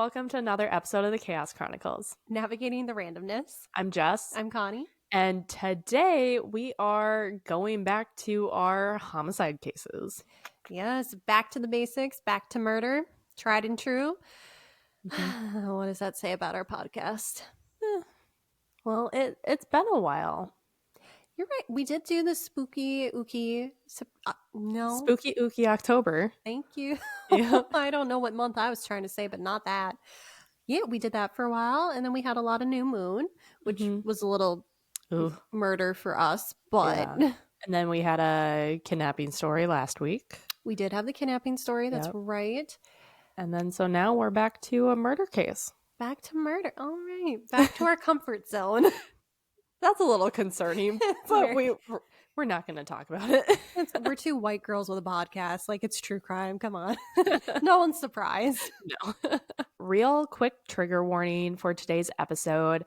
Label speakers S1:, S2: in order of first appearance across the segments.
S1: welcome to another episode of the Chaos Chronicles.
S2: Navigating the randomness.
S1: I'm Jess.
S2: I'm Connie.
S1: And today we are going back to our homicide cases.
S2: Yes, back to the basics, back to murder, tried and true.
S1: Mm-hmm.
S2: What does that say about our podcast?
S1: Well, it's been a while.
S2: You're right. We did do the spooky ooky.
S1: Spooky ooky October.
S2: Thank you.
S1: Yeah.
S2: I don't know what month I was trying to say, but not that. Yeah, we did that for a while, and then we had a lot of new moon, which was a little murder for us. But
S1: and then we had a kidnapping story last week.
S2: We did have the kidnapping story. That's right.
S1: And then so now we're back to a murder case.
S2: Back to murder. All right. Back to our comfort zone.
S1: That's a little concerning, but we're not going to talk about it.
S2: We're two white girls with a podcast. Like, it's true crime. Come on. No one's surprised.
S1: No. Real quick trigger warning for today's episode.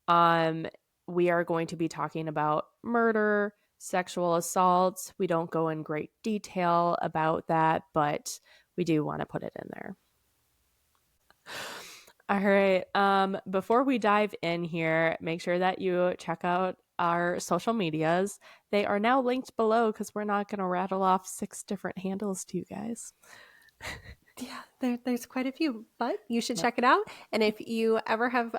S1: We are going to be talking about murder, sexual assaults. We don't go in great detail about that, but we do want to put it in there. All right. Before we dive in here, make sure that you check out our social medias. They are now linked below because we're not going to rattle off 6 different handles to you guys.
S2: Yeah, there's quite a few, but you should check it out. And if you ever have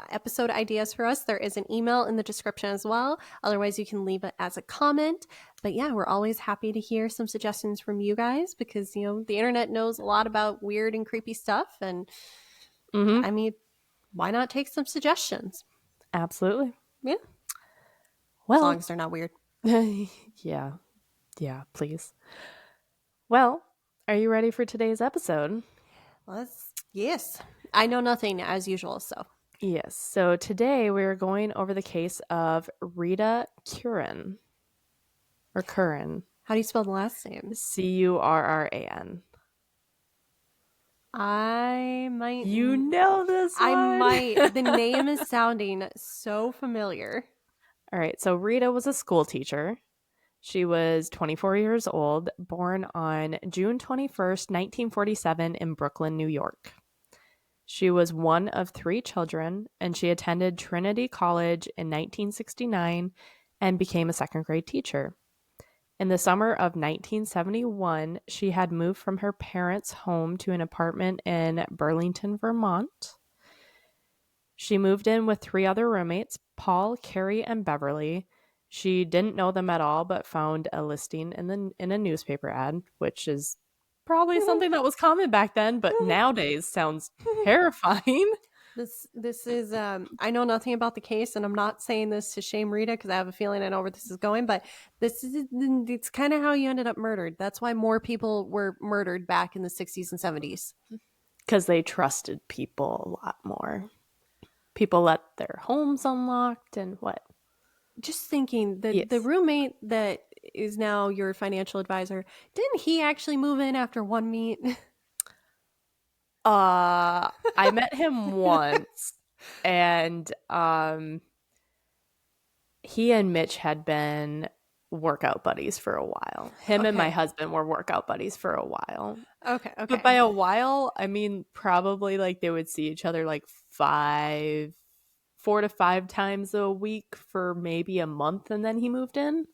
S2: episode ideas for us, there is an email in the description as well. Otherwise, you can leave it as a comment. But yeah, we're always happy to hear some suggestions from you guys because, the internet knows a lot about weird and creepy stuff. And I mean, why not take some suggestions?
S1: Absolutely.
S2: Yeah.
S1: Well,
S2: as long as they're not weird.
S1: Yeah, please. Well, are you ready for today's episode?
S2: Yes. I know nothing as usual, so.
S1: Yes. So today we're going over the case of Rita Curran. Or Curran.
S2: How do you spell the last name?
S1: Curran.
S2: I might.
S1: You know this one.
S2: I might. The name is sounding so familiar.
S1: All right. So Rita was a school teacher. She was 24 years old, born on June 21st, 1947 in Brooklyn, New York. She was one of 3 children, and she attended Trinity College in 1969 and became a second-grade teacher. In the summer of 1971, she had moved from her parents' home to an apartment in Burlington, Vermont. She moved in with 3 other roommates, Paul, Carrie, and Beverly. She didn't know them at all, but found a listing in a newspaper ad, which is probably something that was common back then, but nowadays sounds terrifying.
S2: This is I know nothing about the case, and I'm not saying this to shame Rita because I have a feeling I know where this is going, but it's kind of how you ended up murdered. That's why more people were murdered back in the 60s and 70s.
S1: Because they trusted people a lot more. People let their homes unlocked and what?
S2: Just thinking that the roommate that is now your financial advisor, didn't he actually move in after one meet?
S1: I met him once, and he and Mitch had been workout buddies for a while. Him and my husband were workout buddies for a while.
S2: Okay.
S1: But by a while, I mean probably like they would see each other like 4 to 5 times a week for maybe a month, and then he moved in.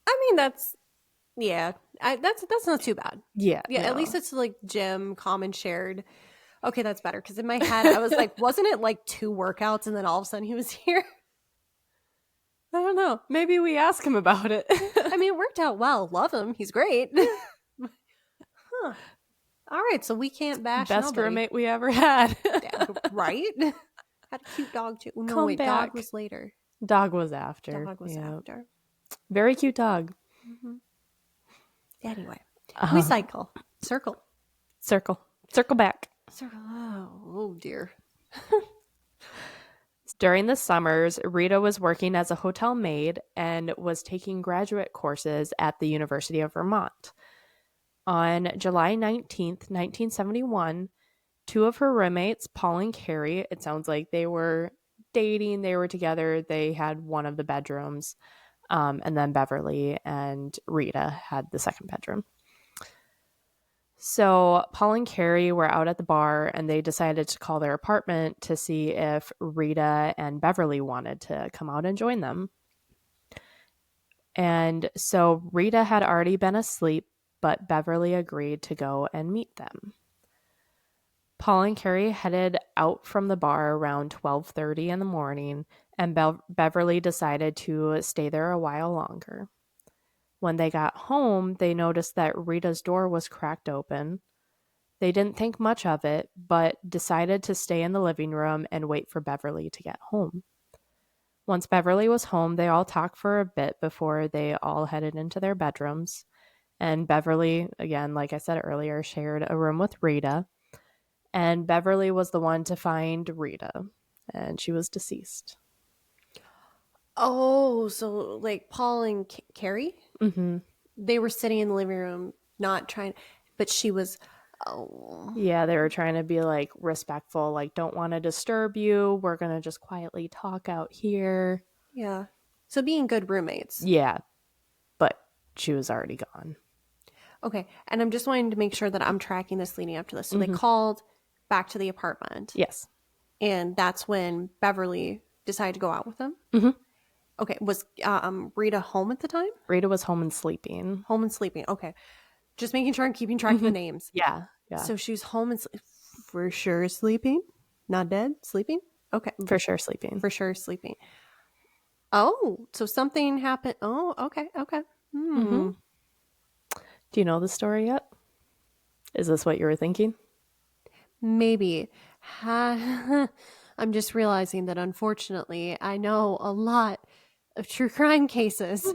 S2: I mean, that's not too bad.
S1: Yeah.
S2: No. At least it's like gym, common shared. Okay, that's better. Because in my head, I was like, wasn't it like 2 workouts and then all of a sudden he was here?
S1: I don't know. Maybe we ask him about it.
S2: I mean, it worked out well. Love him. He's great. Huh. All right, so we can't bash
S1: Best roommate we ever had.
S2: Yeah, right? Had a cute dog too. No, wait, dog was later.
S1: Dog was after.
S2: After.
S1: Very cute dog.
S2: Mm-hmm. Anyway, we cycle. Circle
S1: back.
S2: Oh dear.
S1: During the summers, Rita was working as a hotel maid and was taking graduate courses at the University of Vermont. On July 19th, 1971, 2 of her roommates, Paul and Carrie, it sounds like they were dating, they were together, they had one of the bedrooms, and then Beverly and Rita had the second bedroom. So Paul and Carrie were out at the bar and they decided to call their apartment to see if Rita and Beverly wanted to come out and join them. And so Rita had already been asleep, but Beverly agreed to go and meet them. Paul and Carrie headed out from the bar around 12:30 in the morning, and Beverly decided to stay there a while longer. When they got home, they noticed that Rita's door was cracked open. They didn't think much of it, but decided to stay in the living room and wait for Beverly to get home. Once Beverly was home, they all talked for a bit before they all headed into their bedrooms. And Beverly, again, like I said earlier, shared a room with Rita. And Beverly was the one to find Rita, and she was deceased.
S2: Oh, so like Paul and Carrie?
S1: Mm-hmm.
S2: They were sitting in the living room, not trying, but she was, oh.
S1: Yeah, they were trying to be like respectful, like, don't want to disturb you. We're going to just quietly talk out here.
S2: Yeah. So being good roommates.
S1: Yeah, but she was already gone.
S2: Okay. And I'm just wanting to make sure that I'm tracking this leading up to this. So they called back to the apartment.
S1: Yes.
S2: And that's when Beverly decided to go out with them.
S1: Mm-hmm.
S2: Okay. Was Rita home at the time?
S1: Rita was home and sleeping.
S2: Home and sleeping. Okay. Just making sure I'm keeping track of the names.
S1: Yeah. Yeah.
S2: So she was home and for sure sleeping? Not dead? Sleeping? Okay.
S1: For sure sleeping.
S2: For sure sleeping. Oh, so something happened. Oh, okay. Okay.
S1: Do you know the story yet? Is this what you were thinking?
S2: Maybe. I'm just realizing that unfortunately I know a lot of true crime cases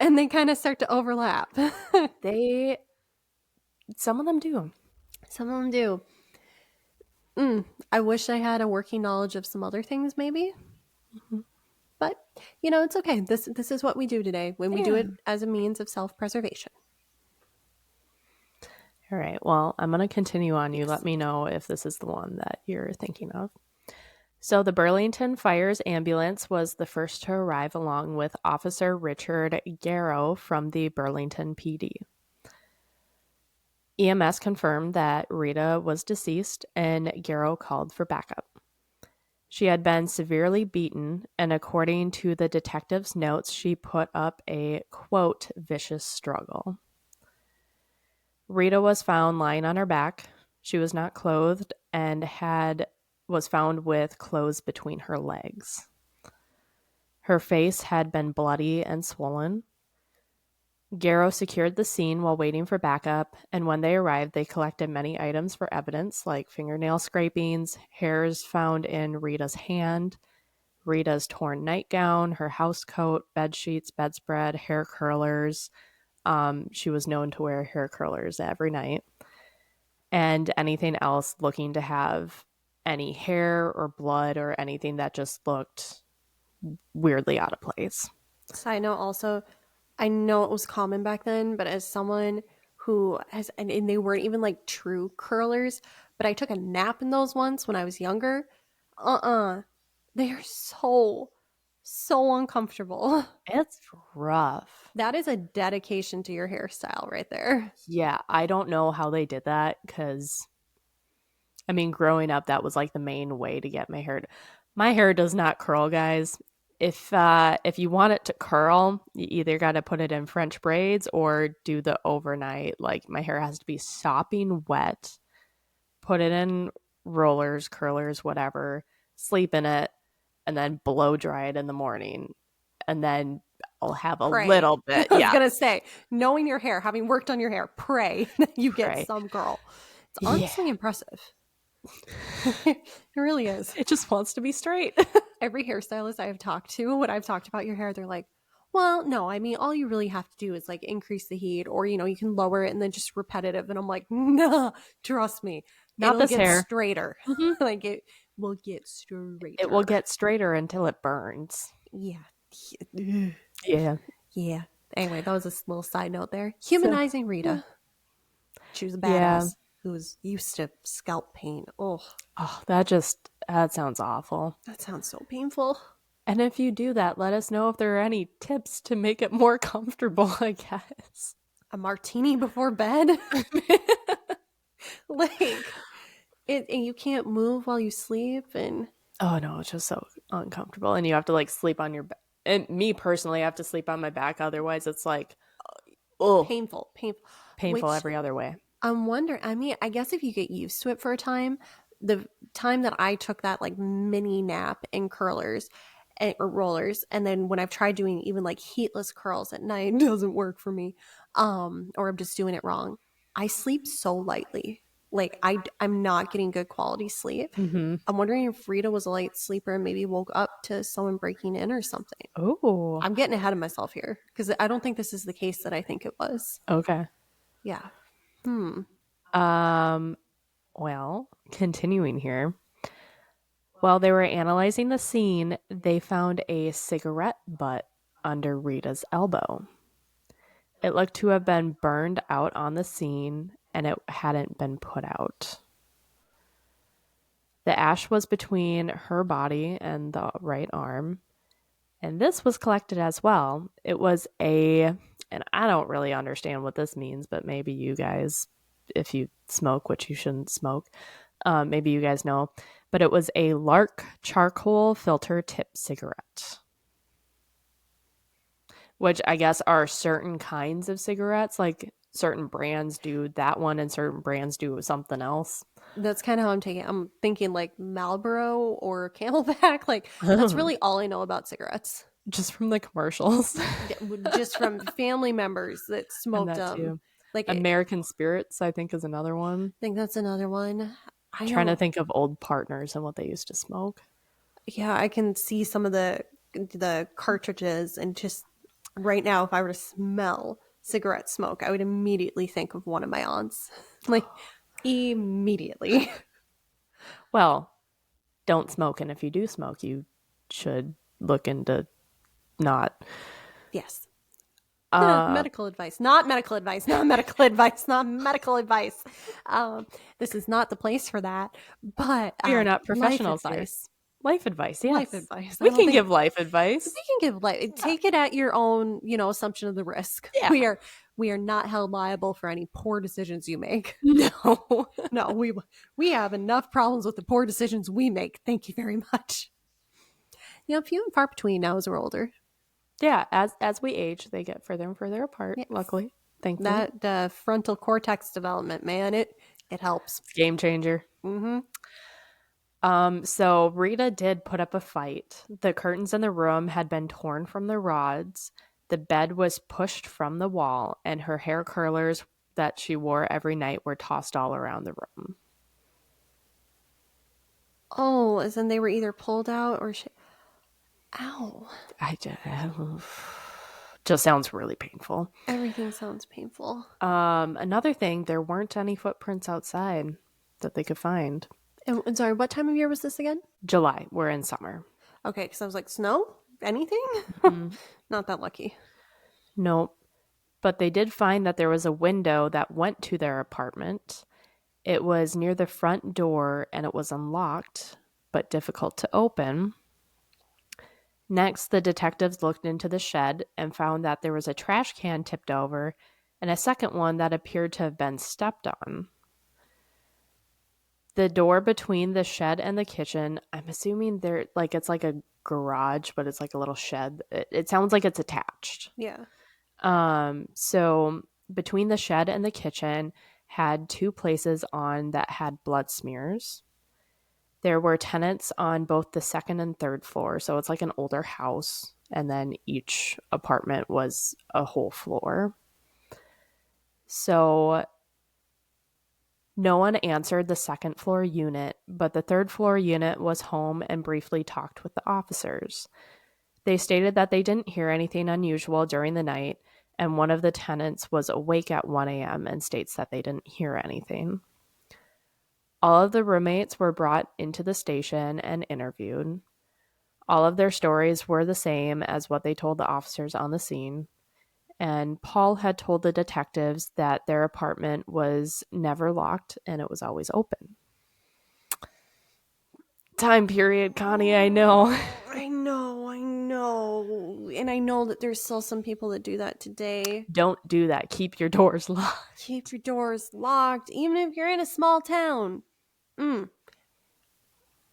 S2: and they kind of start to overlap.
S1: Some of them do.
S2: Some of them do. I wish I had a working knowledge of some other things maybe. But, it's okay. This is what we do today when we do it as a means of self-preservation.
S1: All right. Well, I'm going to continue on. You let me know if this is the one that you're thinking of. So the Burlington Fire's ambulance was the first to arrive along with Officer Richard Garrow from the Burlington PD. EMS confirmed that Rita was deceased and Garrow called for backup. She had been severely beaten, and according to the detective's notes, she put up a, quote, vicious struggle. Rita was found lying on her back. She was not clothed and was found with clothes between her legs. Her face had been bloody and swollen. Garrow secured the scene while waiting for backup, and when they arrived, they collected many items for evidence, like fingernail scrapings, hairs found in Rita's hand, Rita's torn nightgown, her house coat, bed sheets, bedspread, hair curlers. She was known to wear hair curlers every night. And anything else looking to have any hair or blood or anything that just looked weirdly out of place.
S2: Side note also, I know it was common back then, but as someone who has, and they weren't even like true curlers, but I took a nap in those once when I was younger. They are so uncomfortable.
S1: It's rough.
S2: That is a dedication to your hairstyle right there.
S1: Yeah, I don't know how they did that because, I mean, growing up, that was like the main way to get my hair. My hair does not curl, guys. If you want it to curl, you either got to put it in French braids or do the overnight. Like, my hair has to be sopping wet. Put it in rollers, curlers, whatever. Sleep in it, and then blow dry it in the morning. And then I'll have a little bit.
S2: I was gonna say, knowing your hair, having worked on your hair, pray that you get some girl. It's honestly impressive. It really is.
S1: It just wants to be straight.
S2: Every hairstylist I have talked to, when I've talked about your hair, they're like, well, no, I mean, all you really have to do is like increase the heat, or you can lower it and then just repetitive. And I'm like, nah, trust me,
S1: not this hair.
S2: Straighter. Like, it will get straighter.
S1: It will get straighter until it burns.
S2: Yeah. Anyway, that was a little side note there. Humanizing Rita. She was a badass who was used to scalp pain. Oh,
S1: that sounds awful.
S2: That sounds so painful.
S1: And if you do that, let us know if there are any tips to make it more comfortable, I guess.
S2: A martini before bed? Like, and you can't move while you sleep, and
S1: Oh no, it's just so uncomfortable. And you have to like sleep on your back. And me personally, I have to sleep on my back. Otherwise, it's like, oh,
S2: painful.
S1: painful
S2: Which
S1: every other way.
S2: I'm wondering, I mean, I guess if you get used to it for a time, the time that I took that like mini nap in curlers or rollers, and then when I've tried doing even like heatless curls at night, it doesn't work for me. Or I'm just doing it wrong. I sleep so lightly. Like I'm not getting good quality sleep.
S1: Mm-hmm.
S2: I'm wondering if Rita was a light sleeper and maybe woke up to someone breaking in or something.
S1: Oh,
S2: I'm getting ahead of myself here because I don't think this is the case that I think it was.
S1: okay.
S2: Yeah.
S1: Well, continuing here. While they were analyzing the scene, they found a cigarette butt under Rita's elbow. It looked to have been burned out on the scene and it hadn't been put out. The ash was between her body and the right arm, and this was collected as well. It was and I don't really understand what this means, but maybe you guys, if you smoke, which you shouldn't smoke, maybe you guys know, but it was a Lark charcoal filter tip cigarette, which I guess are certain kinds of cigarettes. Like certain brands do that one and certain brands do something else.
S2: That's kind of how I'm thinking like Marlboro or Camelback. Like that's really all I know about cigarettes.
S1: Just from the commercials.
S2: Just from family members that smoked them.
S1: Too.
S2: Like
S1: American Spirits, I think, is another one.
S2: I think that's another one.
S1: I'm trying to think of old partners and what they used to smoke.
S2: Yeah, I can see some of the cartridges, and just right now, if I were to smell cigarette smoke, I would immediately think of one of my aunts. Like immediately.
S1: Well, don't smoke, and if you do smoke, you should look into not.
S2: Yes. Medical advice. Not medical advice. Not medical advice. Not medical advice. This is not the place for that. But
S1: we are not professionals
S2: life
S1: here.
S2: advice.
S1: Life advice, yes.
S2: Life advice.
S1: We can give life advice.
S2: We can give life. Take it at your own, assumption of the risk.
S1: Yeah.
S2: We are not held liable for any poor decisions you make.
S1: No.
S2: No, we have enough problems with the poor decisions we make. Thank you very much. Few and far between now as we're older.
S1: Yeah, as we age, they get further and further apart. Yes. Luckily, thankfully.
S2: That frontal cortex development, man, it helps.
S1: It's game changer.
S2: Mm-hmm.
S1: So Rita did put up a fight. The curtains in the room had been torn from the rods. The bed was pushed from the wall, and her hair curlers that she wore every night were tossed all around the room.
S2: Oh, as in they were either pulled out or ow.
S1: Just sounds really painful.
S2: Everything sounds painful.
S1: Another thing, there weren't any footprints outside that they could find.
S2: And sorry, what time of year was this again?
S1: July. We're in summer.
S2: Okay, because I was like, snow? Anything? Mm-hmm. Not that lucky.
S1: Nope. But they did find that there was a window that went to their apartment. It was near the front door and it was unlocked, but difficult to open. Next, the detectives looked into the shed and found that there was a trash can tipped over and a second one that appeared to have been stepped on. The door between the shed and the kitchen, I'm assuming it's like a garage, but it's like a little shed. It sounds like it's attached.
S2: Yeah.
S1: So between the shed and the kitchen had two places on that had blood smears. There were tenants on both the second and third floor, so it's like an older house, and then each apartment was a whole floor. So no one answered the second floor unit, but the third floor unit was home and briefly talked with the officers. They stated that they didn't hear anything unusual during the night, and one of the tenants was awake at 1 a.m. and states that they didn't hear anything. All of the roommates were brought into the station and interviewed. All of their stories were the same as what they told the officers on the scene. And Paul had told the detectives that their apartment was never locked and it was always open. Time period, Connie, I know.
S2: I know. And I know that there's still some people that do that today.
S1: Don't do that. Keep your doors locked.
S2: Keep your doors locked, even if you're in a small town.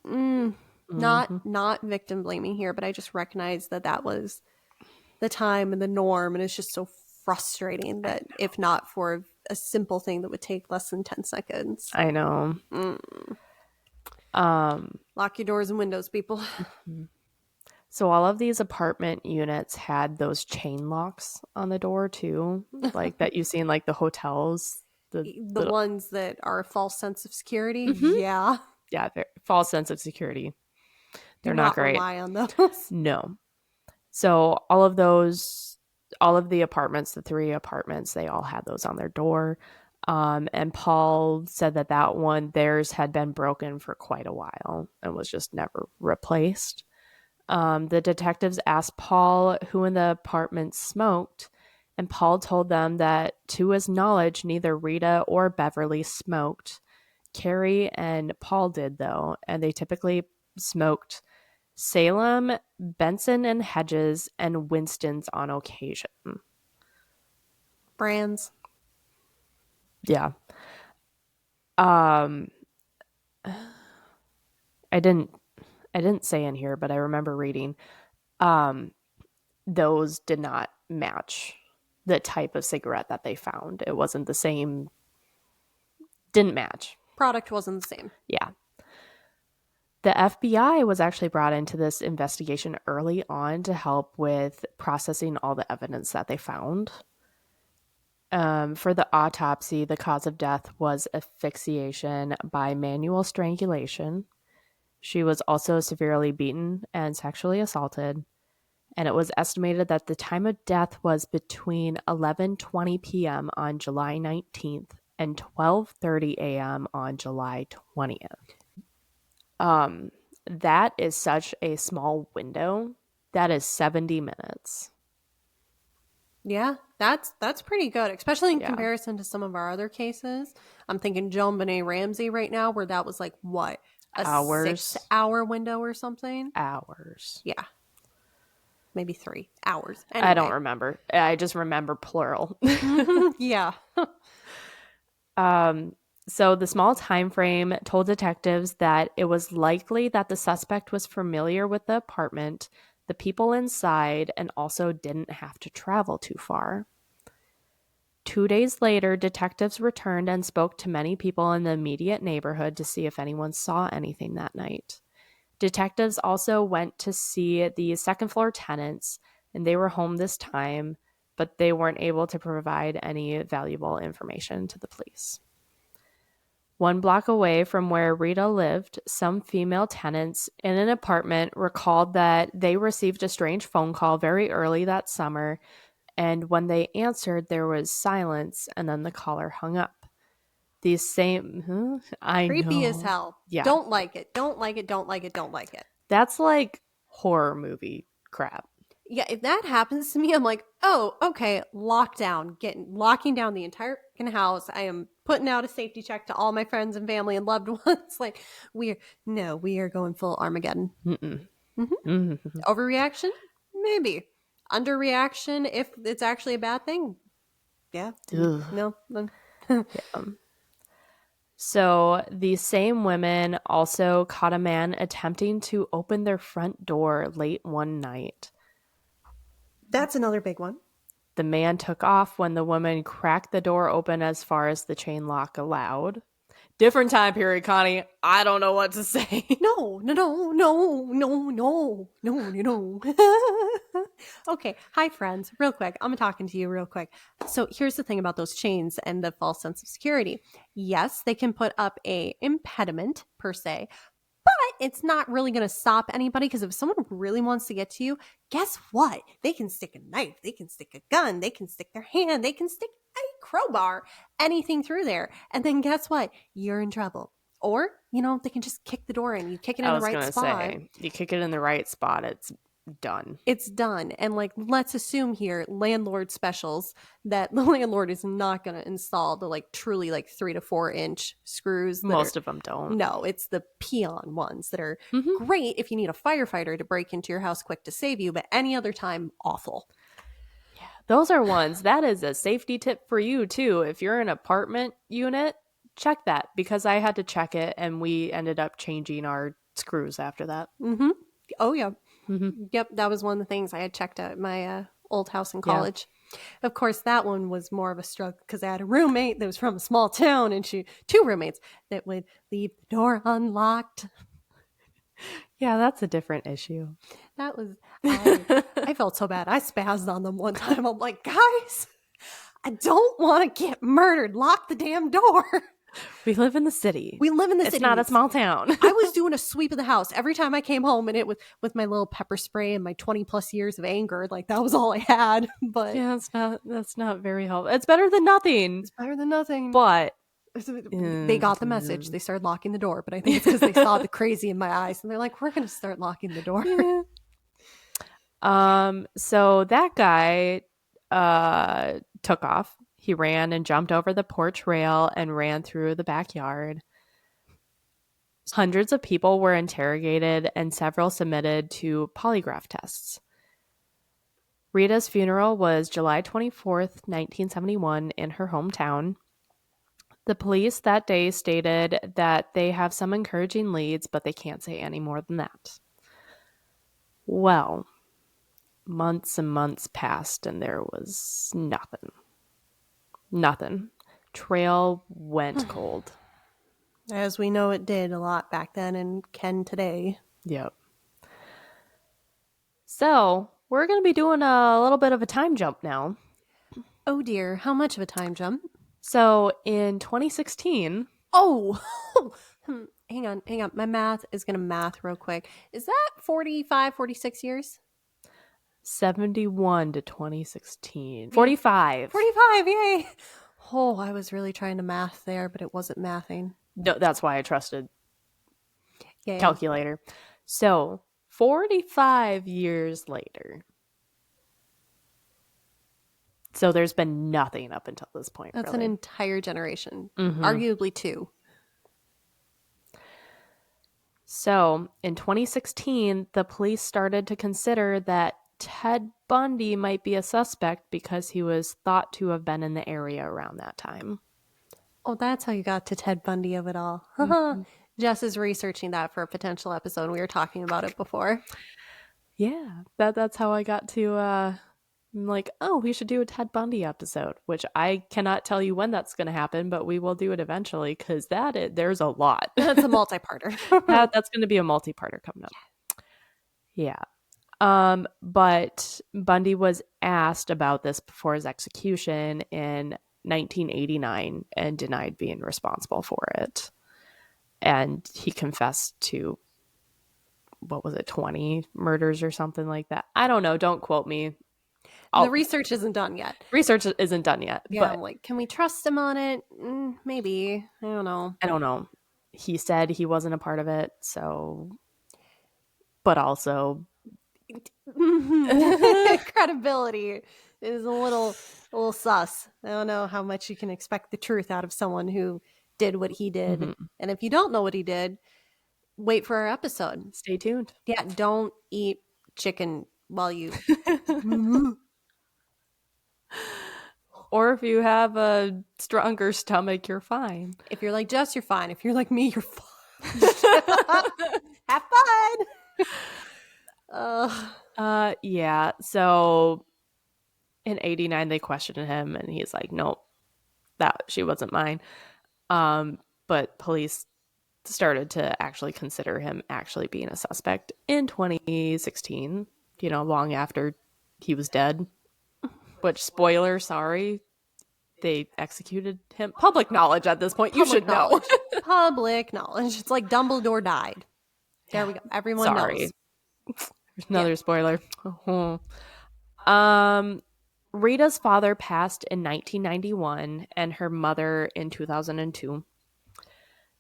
S2: Not victim blaming here, but I just recognize that was the time and the norm, and it's just so frustrating that if not for a simple thing that would take less than 10 seconds.
S1: I know.
S2: Lock your doors and windows, people.
S1: So all of these apartment units had those chain locks on the door too, like that you see in like the hotels.
S2: The ones that are a false sense of security.
S1: Yeah, false sense of security. They're not great.
S2: Rely on those.
S1: No. So all of the apartments, the 3 apartments, they all had those on their door. And Paul said that one, theirs had been broken for quite a while and was just never replaced. The detectives asked Paul who in the apartment smoked, and Paul told them that to his knowledge, neither Rita or Beverly smoked. Carrie and Paul did though, and they typically smoked Salem, Benson and Hedges, and Winston's on occasion.
S2: Brands.
S1: Yeah. I didn't say in here, but I remember reading those did not match the type of cigarette that they found. It wasn't the same. Didn't match.
S2: Product wasn't the same.
S1: Yeah. The FBI was actually brought into this investigation early on to help with processing all the evidence that they found. For the autopsy, the cause of death was asphyxiation by manual strangulation. She was also severely beaten and sexually assaulted. And it was estimated that the time of death was between 11:20 p.m. on July 19th and 12:30 a.m. on July 20th. That is such a small window. That is 70 minutes.
S2: Yeah, that's pretty good, especially in comparison to some of our other cases. I'm thinking Joan Benet Ramsey right now, where that was like, what?
S1: Hours.
S2: 6-hour window or something?
S1: Hours.
S2: Yeah. Maybe 3 hours. Anyway.
S1: I don't remember. I just remember plural.
S2: Yeah.
S1: So the small time frame told detectives that it was likely that the suspect was familiar with the apartment, the people inside, and also didn't have to travel too far. 2 days later, detectives returned and spoke to many people in the immediate neighborhood to see if anyone saw anything that night. Detectives also went to see the second floor tenants, and they were home this time, but they weren't able to provide any valuable information to the police. 1 block away from where Rita lived, some female tenants in an apartment recalled that they received a strange phone call very early that summer, and when they answered, there was silence, and then the caller hung up. These same...
S2: Creepy as hell.
S1: Yeah.
S2: Don't like it. Don't like it. Don't like it. Don't like it.
S1: That's like horror movie crap.
S2: Yeah, if that happens to me, I'm like, oh, okay, lockdown. Locking down the entire house. I am putting out a safety check to all my friends and family and loved ones. Like, we are going full Armageddon. Overreaction? Maybe. Underreaction, if it's actually a bad thing. Yeah. No.
S1: Yeah. So these same women also caught a man attempting to open their front door late one night.
S2: That's another big one.
S1: The man took off when the woman cracked the door open as far as the chain lock allowed. Different time period, Connie. I don't know what to say.
S2: No. Okay. Hi, friends. Real quick. I'm talking to you real quick. So here's the thing about those chains and the false sense of security. Yes, they can put up a impediment per se, but it's not really going to stop anybody, because if someone really wants to get to you, guess what? They can stick a knife. They can stick a gun. They can stick their hand. They can stick a crowbar, anything through there. And then guess what? You're in trouble. Or, they can just kick the door in. You kick it in the right spot.
S1: You kick it in the right spot. It's done.
S2: It's done. And like, let's assume here, landlord specials, that the landlord is not going to install the like truly like 3 to 4 inch screws.
S1: Most of them don't.
S2: No, it's the peon ones that are
S1: Mm-hmm.
S2: great if you need a firefighter to break into your house quick to save you, but any other time, awful.
S1: Yeah, those are ones. That is a safety tip for you too. If you're an apartment unit, check that, because I had to check it and we ended up changing our screws after that.
S2: Mm-hmm. Oh, yeah.
S1: Mm-hmm.
S2: Yep, that was one of the things I had checked at my old house in
S1: Yeah.
S2: college. Of course, that one was more of a struggle because I had a roommate that was from a small town, and two roommates that would leave the door unlocked.
S1: Yeah, that's a different issue.
S2: That was, I felt so bad. I spazzed on them one time. I'm like, guys, I don't want to get murdered. Lock the damn door.
S1: We live in the city.
S2: We live in the city.
S1: It's not a small town.
S2: I was doing a sweep of the house every time I came home, and it was with my little pepper spray and my 20 plus years of anger. Like, that was all I had. But
S1: Yeah, that's not very helpful. It's better than nothing.
S2: it's better than nothing.
S1: But
S2: they got the message. They started locking the door, but I think it's because they saw the crazy in my eyes, and they're like, "We're going to start locking the door."
S1: Yeah. So that guy took off. He ran and jumped over the porch rail and ran through the backyard. Hundreds of people were interrogated and several submitted to polygraph tests. Rita's funeral was July 24th, 1971, in her hometown. The police that day stated that they have some encouraging leads, but they can't say any more than that. Well, months and months passed and there was nothing. Nothing. Trail went cold.
S2: As we know, it did a lot back then and can today.
S1: Yep. So, we're going to be doing a little bit of a time jump now.
S2: Oh dear, how much of a time jump?
S1: So, in 2016...
S2: Oh! Hang on. My math is going to math real quick. Is that 45, 46 years?
S1: 71 to 2016. 45.
S2: 45, yay! Oh, I was really trying to math there, but it wasn't mathing.
S1: No, that's why I trusted
S2: Yeah.
S1: calculator. So, 45 years later. So there's been nothing up until this point.
S2: That's
S1: really.
S2: an entire generation.
S1: Mhm.
S2: Arguably 2.
S1: So, in 2016, the police started to consider that Ted Bundy might be a suspect because he was thought to have been in the area around that time.
S2: Oh, that's how you got to Ted Bundy of it all. Jess is researching that for a potential episode. We were talking about it before.
S1: Yeah, that's how I got to, I'm like, oh, we should do a Ted Bundy episode, which I cannot tell you when that's going to happen, but we will do it eventually because there's a lot.
S2: That's a multi-parter.
S1: That's going to be a multi-parter coming up. Yeah. But Bundy was asked about this before his execution in 1989 and denied being responsible for it. And he confessed to, what was it, 20 murders or something like that. I don't know. Don't quote me.
S2: The research isn't done yet.
S1: Research isn't done yet.
S2: Yeah,
S1: but
S2: I'm like, can we trust him on it? Maybe. I don't know.
S1: He said he wasn't a part of it, so... But also...
S2: Credibility is a little sus. I don't know how much you can expect the truth out of someone who did what he did.
S1: Mm-hmm.
S2: And if you don't know what he did, wait for our episode.
S1: Stay tuned.
S2: Yeah, don't eat chicken while you...
S1: Or if you have a stronger stomach, you're fine.
S2: If you're like Jess, you're fine. If you're like me, you're fine. Have fun.
S1: Yeah. So in 89, they questioned him and he's like, nope, she wasn't mine. But police started to actually consider him actually being a suspect in 2016, long after he was dead. Which, spoiler, sorry, they executed him. Public knowledge at this point. You should know.
S2: Public knowledge. It's like Dumbledore died. There we go. Everyone knows.
S1: There's another spoiler. Rita's father passed in 1991 and her mother in 2002.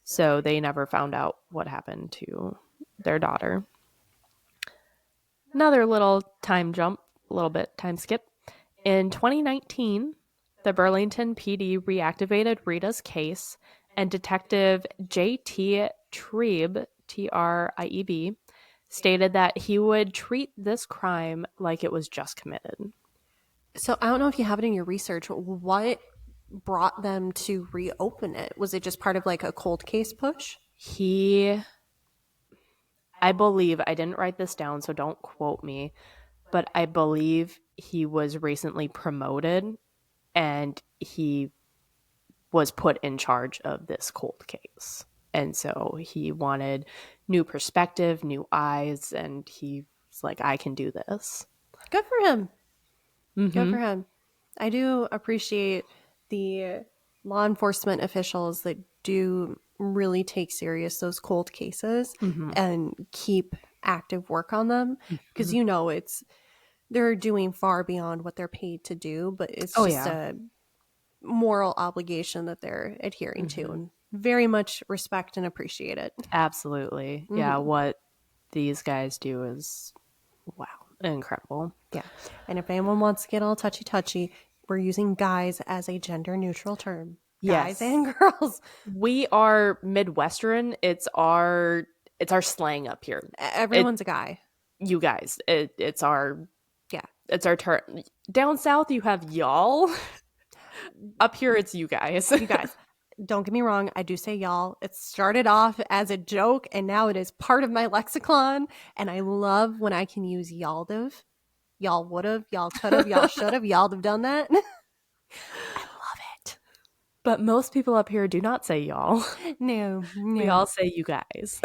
S1: So they never found out what happened to their daughter. Another little time jump, a little bit time skip. In 2019, the Burlington PD reactivated Rita's case, and Detective J.T. Trieb, Trieb, stated that he would treat this crime like it was just committed.
S2: So I don't know if you have it in your research. What brought them to reopen it? Was it just part of like a cold case push?
S1: I believe, I didn't write this down, so don't quote me, but I believe he was recently promoted and he was put in charge of this cold case. And so he wanted new perspective, new eyes, and he was like, I can do this.
S2: Good for him.
S1: Mm-hmm.
S2: Good for him. I do appreciate the law enforcement officials that do really take serious those cold cases and keep active work on them, because they're doing far beyond what they're paid to do, but it's a moral obligation that they're adhering to, and very much respect and appreciate it.
S1: Absolutely. Yeah, what these guys do is, wow, incredible.
S2: Yeah. And if anyone wants to get all touchy, we're using guys as a gender neutral term. Guys and girls.
S1: We are Midwestern. It's our slang up here.
S2: Everyone's a guy.
S1: You guys. It's our term. Down south you have y'all. Up here it's you guys.
S2: You guys. Don't get me wrong, I do say y'all. It started off as a joke and now it is part of my lexicon, and I love when I can use y'all'd. Y'all would've, y'all could've, y'all should've, y'all'd have done that. I love it.
S1: But most people up here do not say y'all.
S2: No.
S1: We all say you guys.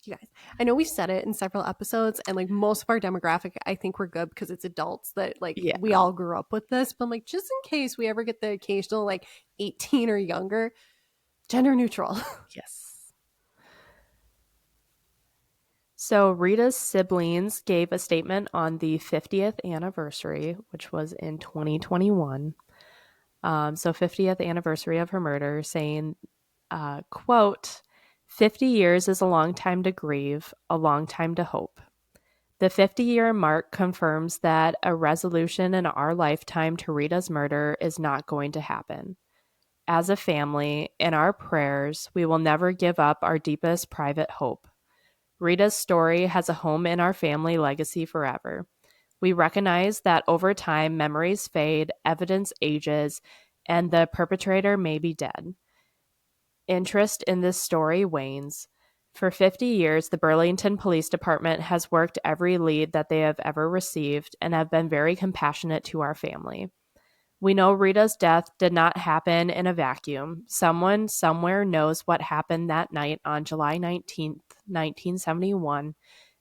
S2: You guys. I know we said it in several episodes, and like most of our demographic, I think we're good because it's adults that we all grew up with this. But like, just in case we ever get the occasional like 18 or younger, gender neutral.
S1: Yes. So Rita's siblings gave a statement on the 50th anniversary, which was in 2021. 50th anniversary of her murder, saying, quote, 50 years is a long time to grieve, a long time to hope. The 50-year mark confirms that a resolution in our lifetime to Rita's murder is not going to happen. As a family, in our prayers, we will never give up our deepest private hope. Rita's story has a home in our family legacy forever. We recognize that over time, memories fade, evidence ages, and the perpetrator may be dead. Interest in this story wanes. For 50 years, the Burlington Police Department has worked every lead that they have ever received and have been very compassionate to our family. We know Rita's death did not happen in a vacuum. Someone somewhere knows what happened that night on July 19th, 1971,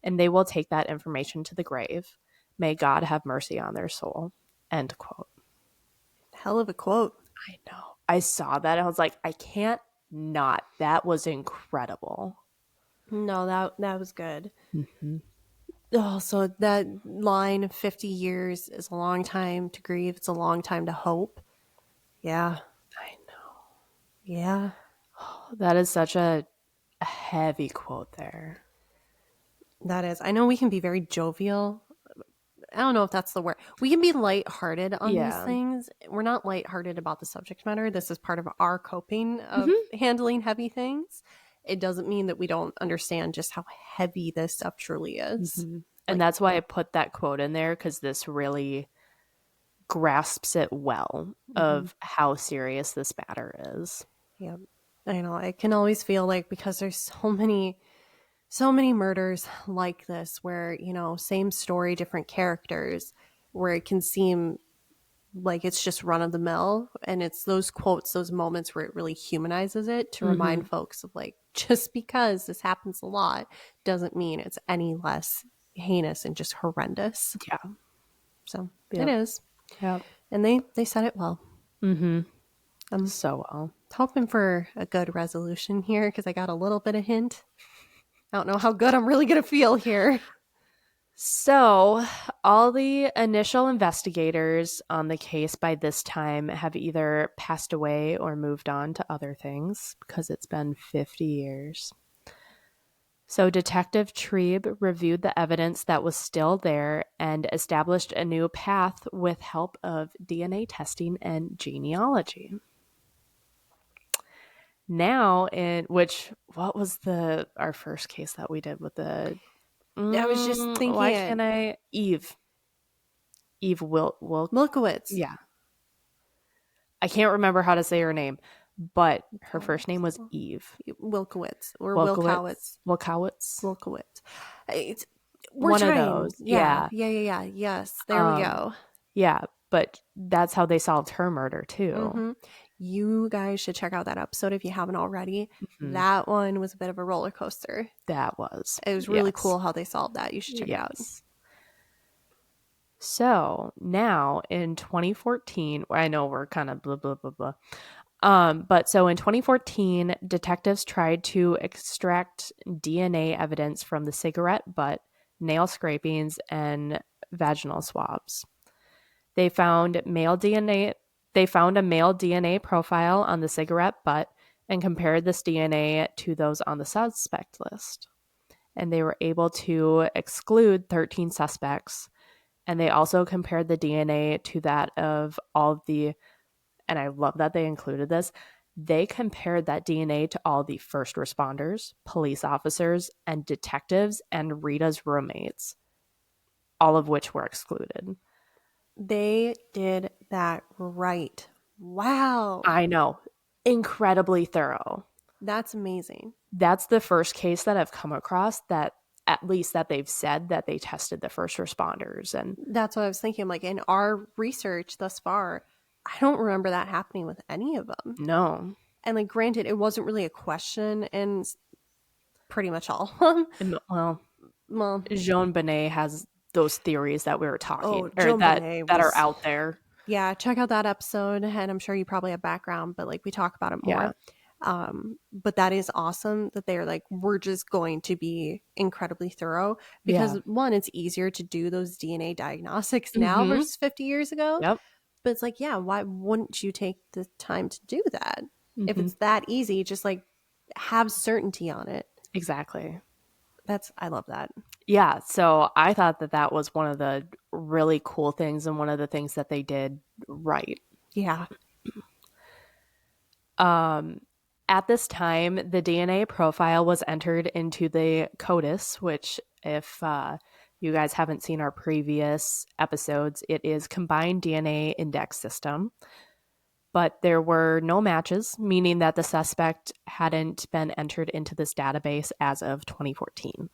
S1: and they will take that information to the grave. May God have mercy on their soul. End quote.
S2: Hell of a quote.
S1: I know. I saw that and I was like, I can't not. That was incredible.
S2: No, that was good. Oh, so that line, 50 years is a long time to grieve. It's a long time to hope. Yeah.
S1: I know.
S2: Yeah.
S1: Oh, that is such a heavy quote there.
S2: That is. I know we can be very jovial. I don't know if that's the word. We can be lighthearted on these things. We're not lighthearted about the subject matter. This is part of our coping of handling heavy things. It doesn't mean that we don't understand just how heavy this stuff truly is.
S1: And that's why I put that quote in there, because this really grasps it well of how serious this matter is.
S2: Yeah. I know. I can always feel like, because there's so many murders like this where, same story, different characters, where it can seem like it's just run of the mill. And it's those quotes, those moments where it really humanizes it to remind folks of like, just because this happens a lot doesn't mean it's any less heinous and just horrendous.
S1: Yeah.
S2: So it is.
S1: Yeah.
S2: And they said it well.
S1: So well.
S2: Hoping for a good resolution here, because I got a little bit of hint. I don't know how good I'm really going to feel here.
S1: So, all the initial investigators on the case by this time have either passed away or moved on to other things, because it's been 50 years. So Detective Trebe reviewed the evidence that was still there and established a new path with help of DNA testing and genealogy. Now, what was our first case that we did with the?
S2: I was just thinking
S1: Why can't I? Eve
S2: Milkowitz.
S1: Yeah, I can't remember how to say her name, but her first name was Eve
S2: Wilkowitz or
S1: Wilkowitz.
S2: We're
S1: one
S2: trying.
S1: of those.
S2: Yeah. Yes, there we go.
S1: Yeah, but that's how they solved her murder too.
S2: Mm-hmm. You guys should check out that episode if you haven't already.
S1: Mm-hmm.
S2: That one was a bit of a roller coaster.
S1: That was.
S2: It was really cool how they solved that. You should check it out.
S1: So now in 2014, I know we're kind of blah, blah, blah, blah. But so in 2014, detectives tried to extract DNA evidence from the cigarette butt, nail scrapings, and vaginal swabs. They found a male DNA profile on the cigarette butt and compared this DNA to those on the suspect list. And they were able to exclude 13 suspects. And they also compared the DNA to that of all of the, and I love that they included this, they compared that DNA to all the first responders, police officers, and detectives and Rita's roommates, all of which were excluded.
S2: They did that right. Wow.
S1: I know. Incredibly thorough.
S2: That's amazing.
S1: That's the first case that I've come across that at least that they've said that they tested the first responders. And
S2: that's what I was thinking. Like in our research thus far, I don't remember that happening with any of them.
S1: No.
S2: And like, granted, it wasn't really a question in pretty much all of them.
S1: Well, Jean Benet has those theories that we were talking,
S2: that
S1: are out there.
S2: Yeah, check out that episode, and I'm sure you probably have background, but like we talk about it more.
S1: Yeah.
S2: But that is awesome that they're like, we're just going to be incredibly thorough because one, it's easier to do those DNA diagnostics now versus 50 years ago.
S1: Yep.
S2: But it's like, yeah, why wouldn't you take the time to do that? If it's that easy, just like have certainty on it.
S1: Exactly.
S2: I love that.
S1: Yeah. So I thought that was one of the really cool things and one of the things that they did right.
S2: Yeah.
S1: At this time, the DNA profile was entered into the Coldest, which if you guys haven't seen our previous episodes, it is combined DNA index system. But there were no matches, meaning that the suspect hadn't been entered into this database as of 2014.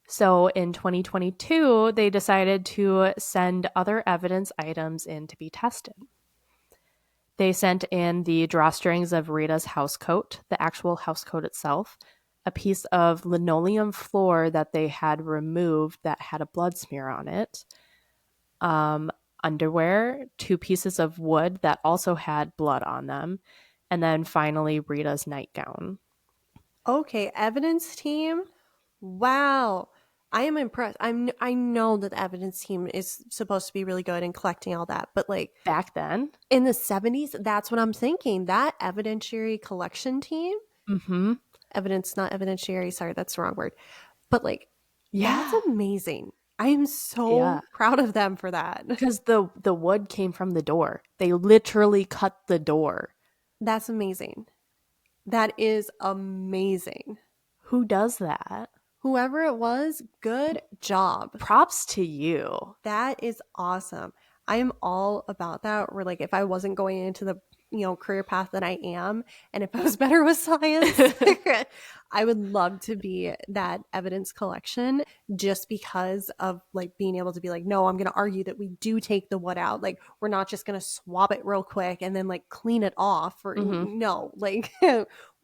S1: So in 2022, they decided to send other evidence items in to be tested. They sent in the drawstrings of Rita's housecoat, the actual housecoat itself, a piece of linoleum floor that they had removed that had a blood smear on it, underwear, 2 pieces of wood that also had blood on them, and then finally Rita's nightgown.
S2: Okay, evidence team. Wow. I am impressed. I know that the evidence team is supposed to be really good in collecting all that, but like
S1: back then
S2: in the 70s, that's what I'm thinking. That evidentiary collection team, evidence, not evidentiary. Sorry, that's the wrong word. But like, that's amazing. I am so proud of them for that.
S1: Because the wood came from the door. They literally cut the door.
S2: That's amazing. That is amazing.
S1: Who does that?
S2: Whoever it was, good job.
S1: Props to you.
S2: That is awesome. I am all about that. Where like, if I wasn't going into the career path that I am, and if I was better with science, I would love to be that evidence collection, just because of like being able to be like, no, I'm going to argue that we do take the wood out. Like, we're not just going to swab it real quick and then like clean it off. Or no, like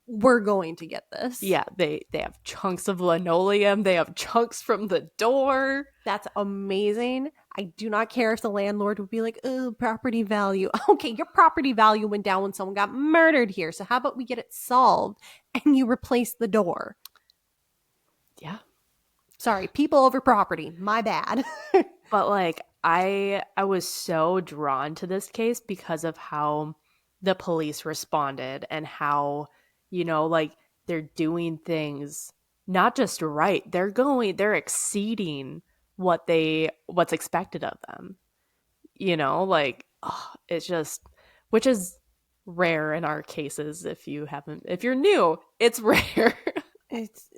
S2: we're going to get this.
S1: Yeah, they have chunks of linoleum. They have chunks from the door.
S2: That's amazing. I do not care if the landlord would be like, oh, property value. Okay, your property value went down when someone got murdered here. So how about we get it solved and you replace the door?
S1: Yeah.
S2: Sorry, people over property. My bad.
S1: But like, I was so drawn to this case because of how the police responded and how, like they're doing things not just right, they're exceeding what's expected of them. Like, it's just, which is rare in our cases. If you're new, it's rare.
S2: It's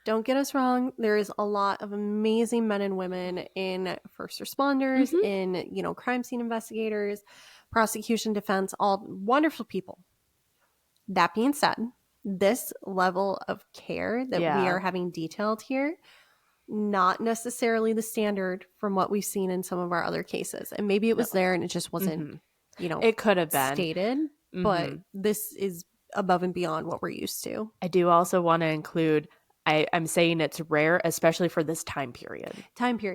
S2: don't get us wrong. There is a lot of amazing men and women in first responders, in, crime scene investigators, prosecution, defense, all wonderful people. That being said, this level of care that we are having detailed here, not necessarily the standard from what we've seen in some of our other cases. And maybe it was there and it just wasn't,
S1: it could have been
S2: stated, but this is above and beyond what we're used to.
S1: I do also want to include, I'm saying it's rare, especially for this time period.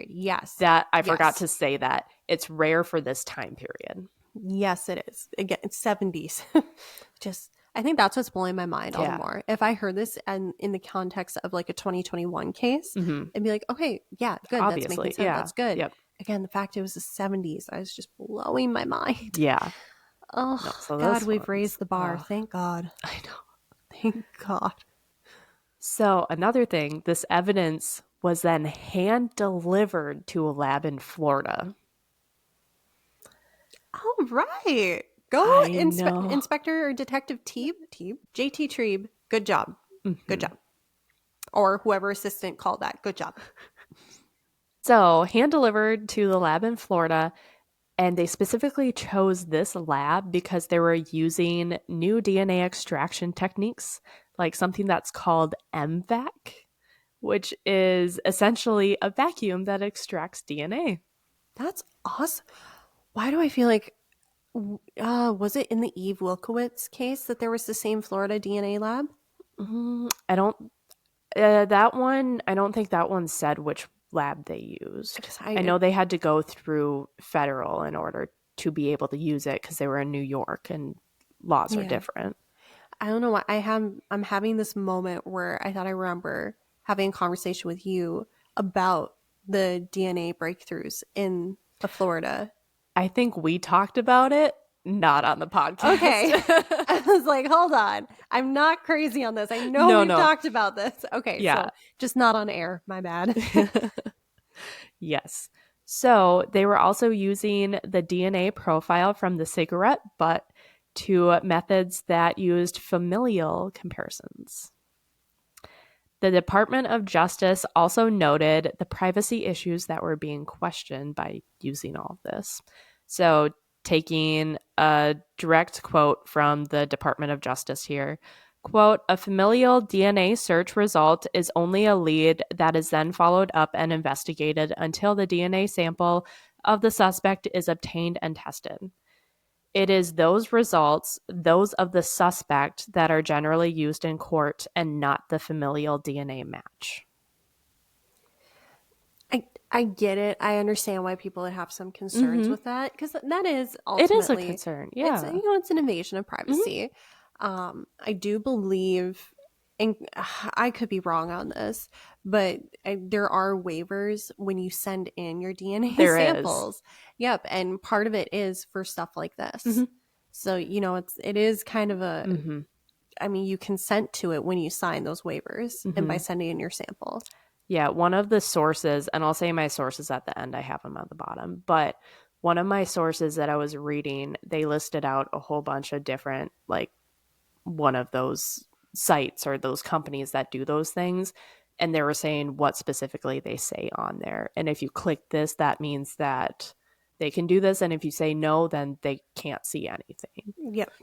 S2: Yes.
S1: That I forgot to say that. It's rare for this time period.
S2: Yes, it is. Again, it's 70s. I think that's what's blowing my mind all the more. If I heard this and in the context of like a 2021 case, I'd be like, okay, yeah, good.
S1: Obviously,
S2: that's making sense. That's good.
S1: Yep.
S2: Again, the fact it was the 70s, I was just blowing my mind.
S1: Yeah.
S2: Oh, no, so God, we've raised the bar. Thank God.
S1: I know.
S2: Thank God.
S1: So another thing, this evidence was then hand-delivered to a lab in Florida.
S2: All right. Go, Inspector or Detective Teeb, JT Treeb. Good job. Good job. Or whoever assistant called that. Good job.
S1: So hand-delivered to the lab in Florida. And they specifically chose this lab because they were using new DNA extraction techniques, like something that's called MVAC, which is essentially a vacuum that extracts DNA.
S2: That's awesome. Why do I feel like, was it in the Eve Wilkowitz case that there was the same Florida DNA lab?
S1: I don't think that one said which lab they used. I know they had to go through federal in order to be able to use it because they were in New York and laws are different.
S2: I don't know why I'm having this moment where I thought I remember having a conversation with you about the DNA breakthroughs in Florida.
S1: I think we talked about it, not on the podcast.
S2: Okay. I was like, hold on. I'm not crazy on this. I know we've talked about this. Okay. Yeah. So just not on air. My bad.
S1: Yes. So they were also using the DNA profile from the cigarette butt to methods that used familial comparisons. The Department of Justice also noted the privacy issues that were being questioned by using all of this. So taking a direct quote from the Department of Justice here, quote, "A familial DNA search result is only a lead that is then followed up and investigated until the DNA sample of the suspect is obtained and tested. It is those results, those of the suspect, that are generally used in court and not the familial DNA match."
S2: I get it. I understand why people would have some concerns with that, because that is ultimately...
S1: It is a concern, yeah.
S2: It's an invasion of privacy. I do believe, and I could be wrong on this, but there are waivers when you send in your DNA samples. Yep, and part of it is for stuff like this. So, it is kind of a... I mean, you consent to it when you sign those waivers and by sending in your sample.
S1: Yeah, one of the sources, and I'll say my sources at the end, I have them at the bottom, but one of my sources that I was reading, they listed out a whole bunch of different, like, one of those sites or those companies that do those things, and they were saying what specifically they say on there. And if you click this, that means that they can do this, and if you say no, then they can't see anything.
S2: Yep.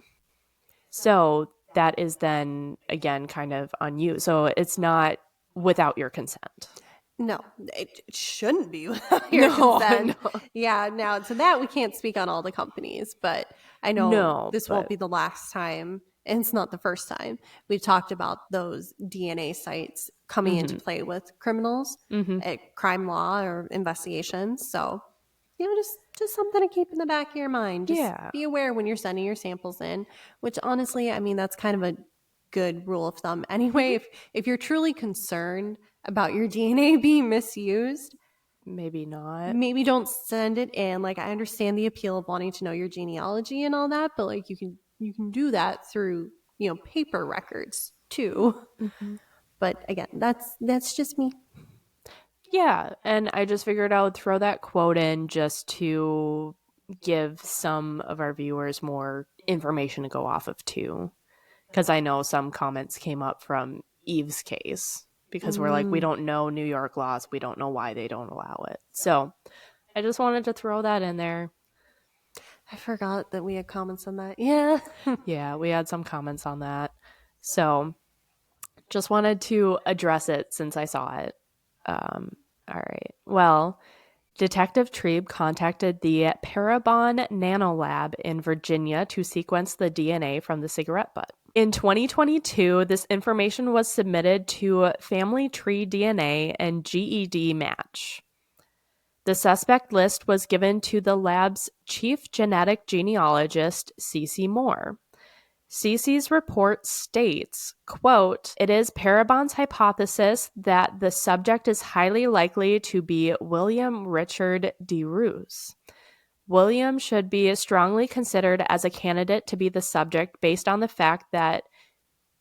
S1: So that is then, again, kind of on you. So it's not without your consent.
S2: No, it shouldn't be without your consent. No. Yeah, now to that we can't speak on all the companies, but I know this won't be the last time, and it's not the first time we've talked about those DNA sites coming into play with criminals, at crime law or investigations. So, just something to keep in the back of your mind. Just be aware when you're sending your samples in, which honestly, I mean, that's kind of a good rule of thumb anyway. If you're truly concerned about your DNA being misused,
S1: maybe not.
S2: Maybe don't send it in. Like, I understand the appeal of wanting to know your genealogy and all that, but like you can do that through paper records too.
S1: Mm-hmm.
S2: But again, that's just me.
S1: Yeah, and I just figured I would throw that quote in just to give some of our viewers more information to go off of too. Because I know some comments came up from Eve's case because we're like, we don't know New York laws. We don't know why they don't allow it. So I just wanted to throw that in there.
S2: I forgot that we had comments on that. Yeah.
S1: Yeah, we had some comments on that. So just wanted to address it since I saw it. All right. Well, Detective Trieb contacted the Parabon Nanolab in Virginia to sequence the DNA from the cigarette butt. In 2022, this information was submitted to Family Tree DNA and GED Match. The suspect list was given to the lab's chief genetic genealogist, Cece Moore. Cece's report states, quote, "It is Parabon's hypothesis that the subject is highly likely to be William Richard DeRuze. William should be strongly considered as a candidate to be the subject based on the fact that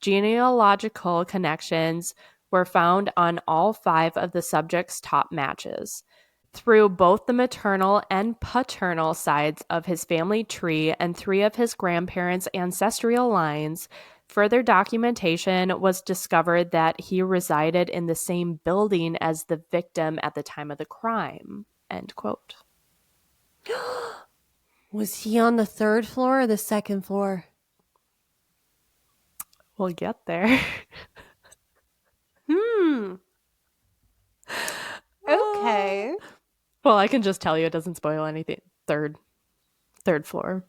S1: genealogical connections were found on all 5 of the subject's top matches. Through both the maternal and paternal sides of his family tree and 3 of his grandparents' ancestral lines, further documentation was discovered that he resided in the same building as the victim at the time of the crime." End quote.
S2: Was he on the 3rd floor or the 2nd floor?
S1: We'll get there.
S2: Okay.
S1: Well, I can just tell you it doesn't spoil anything. Third floor.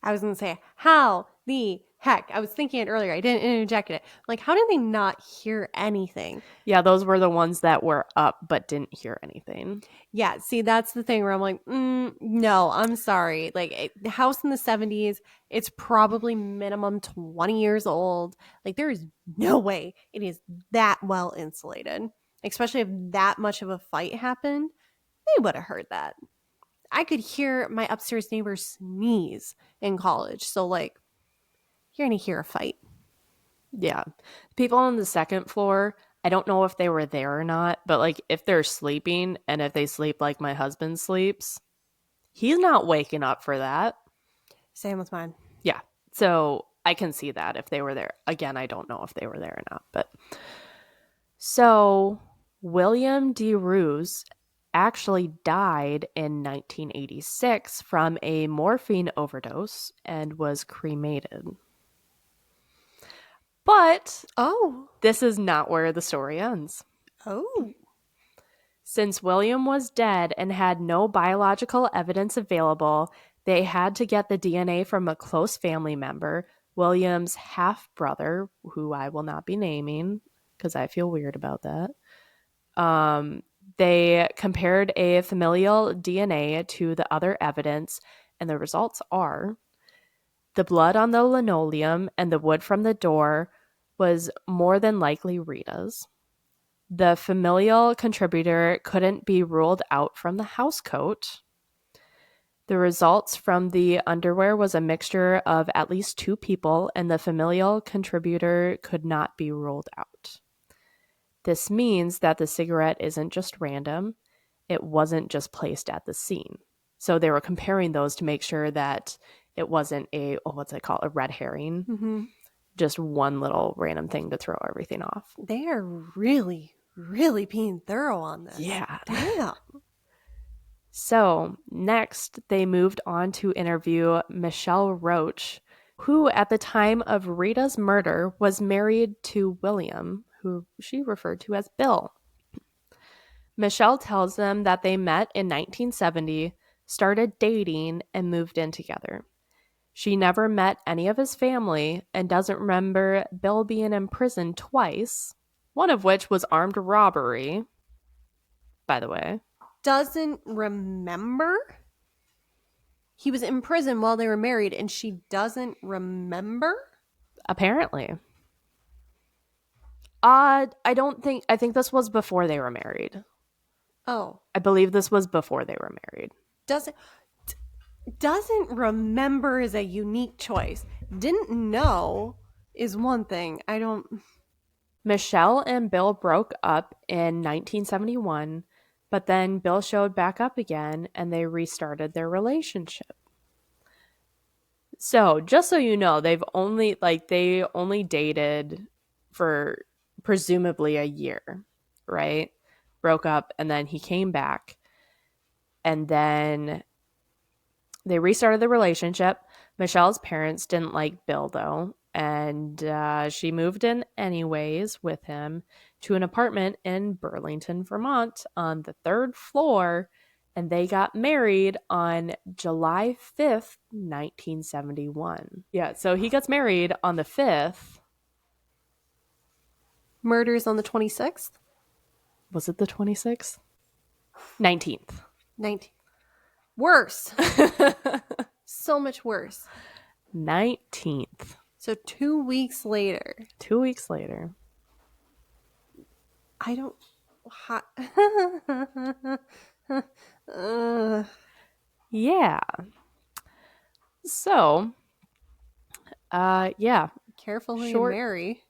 S2: I was going to say, how the heck? I was thinking it earlier. I didn't interject it. Like, how did they not hear anything?
S1: Yeah, those were the ones that were up but didn't hear anything.
S2: Yeah, see, that's the thing where I'm like, no, I'm sorry. Like, the house in the 70s, it's probably minimum 20 years old. Like, there is no way it is that well insulated, especially if that much of a fight happened. They would have heard that. I could hear my upstairs neighbor sneeze in college. So, like, you're going to hear a fight.
S1: Yeah. People on the 2nd floor, I don't know if they were there or not, but like if they're sleeping and if they sleep like my husband sleeps, he's not waking up for that.
S2: Same with mine.
S1: Yeah. So I can see that if they were there. Again, I don't know if they were there or not, but so William DeRuze actually died in 1986 from a morphine overdose and was cremated. But this is not where the story ends. Since William was dead and had no biological evidence available, they had to get the DNA from a close family member, William's half-brother, who I will not be naming because I feel weird about that. They compared a familial DNA to the other evidence, and the results are the blood on the linoleum and the wood from the door was more than likely Rita's. The familial contributor couldn't be ruled out from the housecoat. The results from the underwear was a mixture of at least 2 people, and the familial contributor could not be ruled out. This means that the cigarette isn't just random. It wasn't just placed at the scene. So they were comparing those to make sure that it wasn't a red herring.
S2: Mm-hmm.
S1: Just one little random thing to throw everything off.
S2: They are really, really being thorough on this.
S1: Yeah.
S2: Damn.
S1: So next, they moved on to interview Michelle Roach, who at the time of Rita's murder was married to William, who she referred to as Bill. Michelle tells them that they met in 1970, started dating, and moved in together. She never met any of his family and doesn't remember Bill being in prison twice, one of which was armed robbery, by the way.
S2: Doesn't remember? He was in prison while they were married and she doesn't remember?
S1: Apparently. I think this was before they were married.
S2: Oh.
S1: I believe this was before they were married.
S2: Doesn't remember is a unique choice. Didn't know is one thing. I don't...
S1: Michelle and Bill broke up in 1971, but then Bill showed back up again and they restarted their relationship. So, just so you know, they only dated for presumably a year, right? Broke up and then he came back and then they restarted the relationship. Michelle's parents didn't like Bill though, and she moved in anyways with him to an apartment in Burlington, Vermont on the 3rd floor, and they got married on July 5th, 1971. Yeah, so he gets married on the 5th.
S2: Murders on the 26th?
S1: Was it the 26th? 19th.
S2: 19th. Worse. So much worse.
S1: 19th.
S2: So 2 weeks later.
S1: 2 weeks later.
S2: I don't...
S1: Yeah. So, yeah.
S2: Careful who you marry.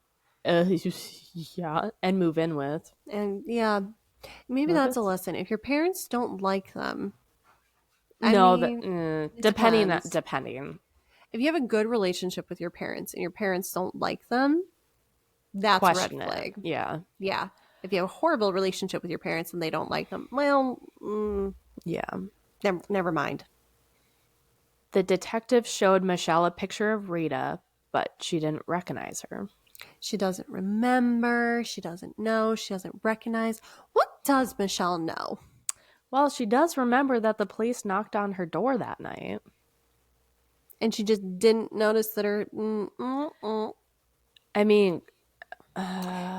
S1: Yeah, and move in with.
S2: And yeah, maybe that's a lesson. If your parents don't like them,
S1: depending.
S2: If you have a good relationship with your parents and your parents don't like them, that's a red flag.
S1: Yeah.
S2: Yeah. If you have a horrible relationship with your parents and they don't like them, well,
S1: yeah.
S2: Never mind.
S1: The detective showed Michelle a picture of Rita, but she didn't recognize her.
S2: She doesn't remember. She doesn't know. She doesn't recognize. What does Michelle know?
S1: Well, she does remember that the police knocked on her door that night.
S2: And she just didn't notice that her...
S1: I mean...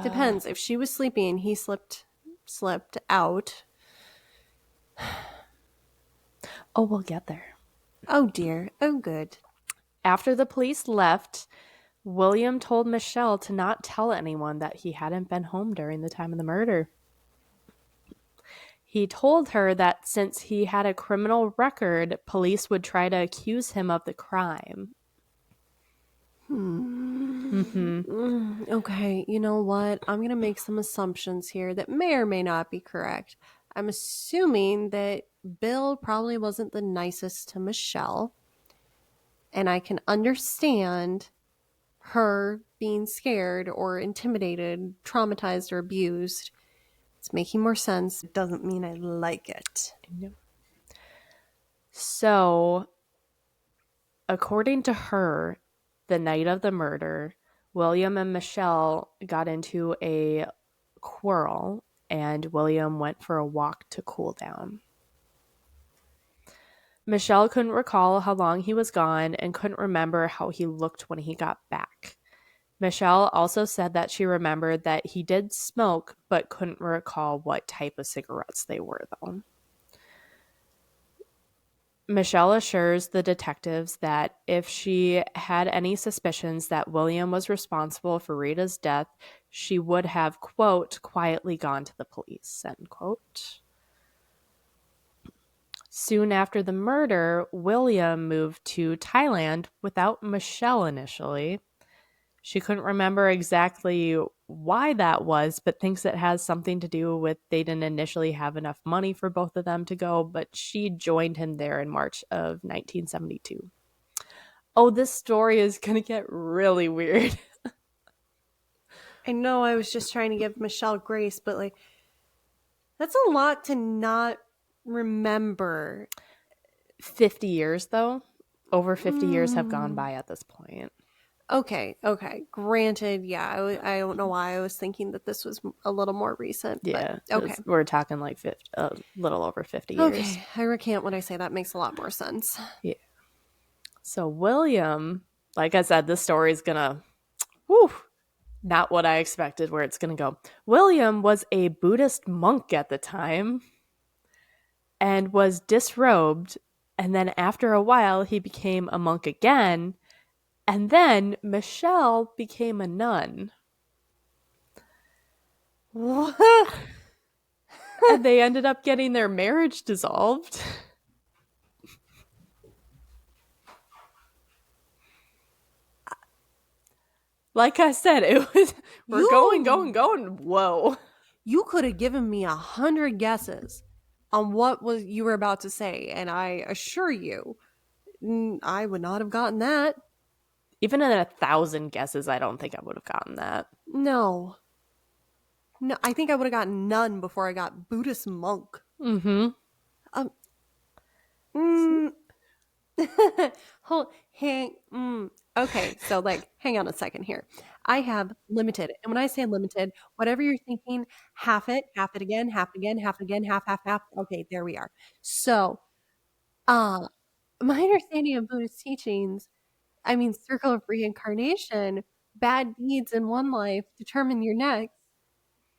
S2: Depends. If she was sleeping and he slipped out...
S1: Oh, we'll get there.
S2: Oh, dear. Oh, good.
S1: After the police left... William told Michelle to not tell anyone that he hadn't been home during the time of the murder. He told her that since he had a criminal record, police would try to accuse him of the crime.
S2: Okay, you know what? I'm going to make some assumptions here that may or may not be correct. I'm assuming that Bill probably wasn't the nicest to Michelle. And I can understand her being scared or intimidated, traumatized, or abused. It's making more sense. It doesn't mean I like it.
S1: No. So, according to her, the night of the murder, William and Michelle got into a quarrel, and William went for a walk to cool down. Michelle couldn't recall how long he was gone and couldn't remember how he looked when he got back. Michelle also said that she remembered that he did smoke, but couldn't recall what type of cigarettes they were, though. Michelle assures the detectives that if she had any suspicions that William was responsible for Rita's death, she would have, quote, quietly gone to the police, end quote. Soon after the murder, William moved to Thailand without Michelle initially. She couldn't remember exactly why that was, but thinks it has something to do with they didn't initially have enough money for both of them to go, but she joined him there in March of 1972. Oh, this story is going to get really weird.
S2: I know I was just trying to give Michelle grace, but like, that's a lot to not remember.
S1: 50 years, though. Over 50 years have gone by at this point.
S2: Okay. Granted, yeah, I don't know why I was thinking that this was a little more recent.
S1: Yeah,
S2: but, okay.
S1: We're talking like a little over 50 years.
S2: Okay, I recant what I say. That makes a lot more sense.
S1: Yeah. So William, like I said, this story is gonna, whew, not what I expected where it's gonna go. William was a Buddhist monk at the time and was disrobed, and then after a while he became a monk again. And then Michelle became a nun.
S2: What?
S1: And they ended up getting their marriage dissolved. Like I said, we're going. Whoa.
S2: You could have given me 100 guesses on what was you were about to say, and I assure you, I would not have gotten that.
S1: Even in 1,000 guesses, I don't think I would have gotten that.
S2: No, I think I would have gotten none before I got Buddhist monk.
S1: Mm-hmm.
S2: Okay, so like, hang on a second here. I have limited, and when I say limited, whatever you're thinking, half it again, half it again, half it again, half. Okay, there we are. So, my understanding of Buddhist teachings, I mean, circle of reincarnation, bad deeds in one life determine your next.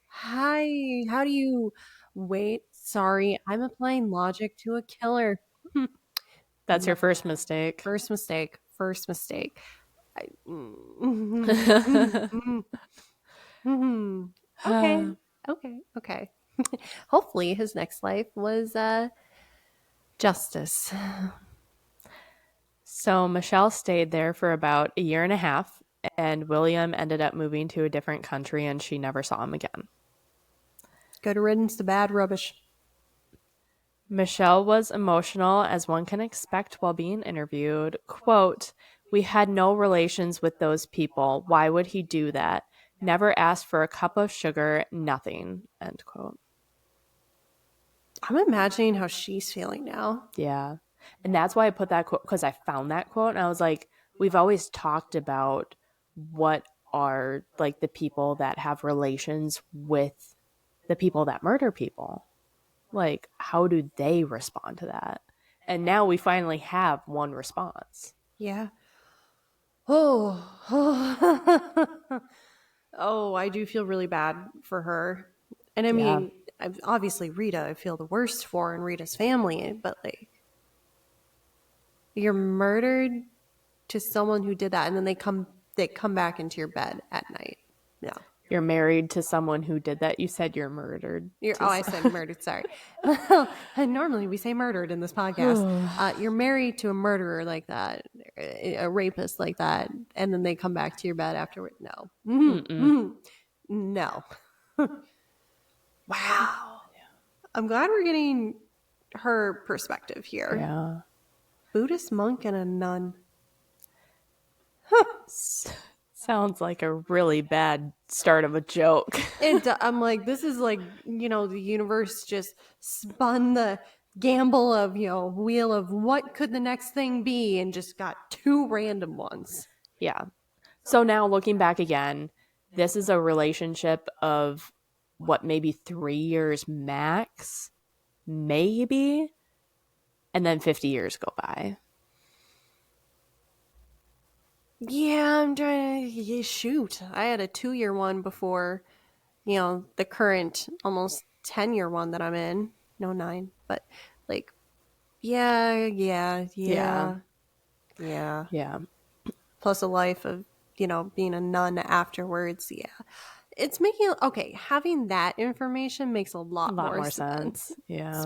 S2: Hi, how do you wait? Sorry, I'm applying logic to a killer.
S1: That's your first mistake.
S2: First mistake. Okay. Hopefully his next life was justice.
S1: So Michelle stayed there for about 1.5 years, and William ended up moving to a different country, and she never saw him again.
S2: Good riddance to bad rubbish.
S1: Michelle was emotional, as one can expect while being interviewed. Quote, "We had no relations with those people. Why would he do that? Never asked for a cup of sugar, nothing." End quote.
S2: I'm imagining how she's feeling now.
S1: Yeah. And that's why I put that quote, because I found that quote and I was like, we've always talked about what are like the people that have relations with the people that murder people. Like, how do they respond to that? And now we finally have one response.
S2: Yeah. Oh, I do feel really bad for her. And I mean, obviously Rita, I feel the worst for, and Rita's family, but like, you're murdered to someone who did that, and then they come back into your bed at night. No.
S1: You're married to someone who did that. You said you're murdered.
S2: I said murdered. Sorry. Normally we say murdered in this podcast. You're married to a murderer like that, a rapist like that, and then they come back to your bed afterward. No. No. Wow. I'm glad we're getting her perspective here.
S1: Yeah.
S2: Buddhist monk and a nun.
S1: Sounds like a really bad start of a joke.
S2: I'm like, this is like, the universe just spun the gamble of, wheel of what could the next thing be, and just got 2 random ones.
S1: Yeah. So now looking back again, this is a relationship of what, maybe 3 years max, maybe, and then 50 years go by.
S2: Yeah, I'm trying to shoot. I had a 2-year one before, the current almost 10-year one that I'm in. No, 9, but like, yeah. Plus a life of, being a nun afterwards. Yeah. It's making, having that information makes a lot more sense.
S1: Yeah.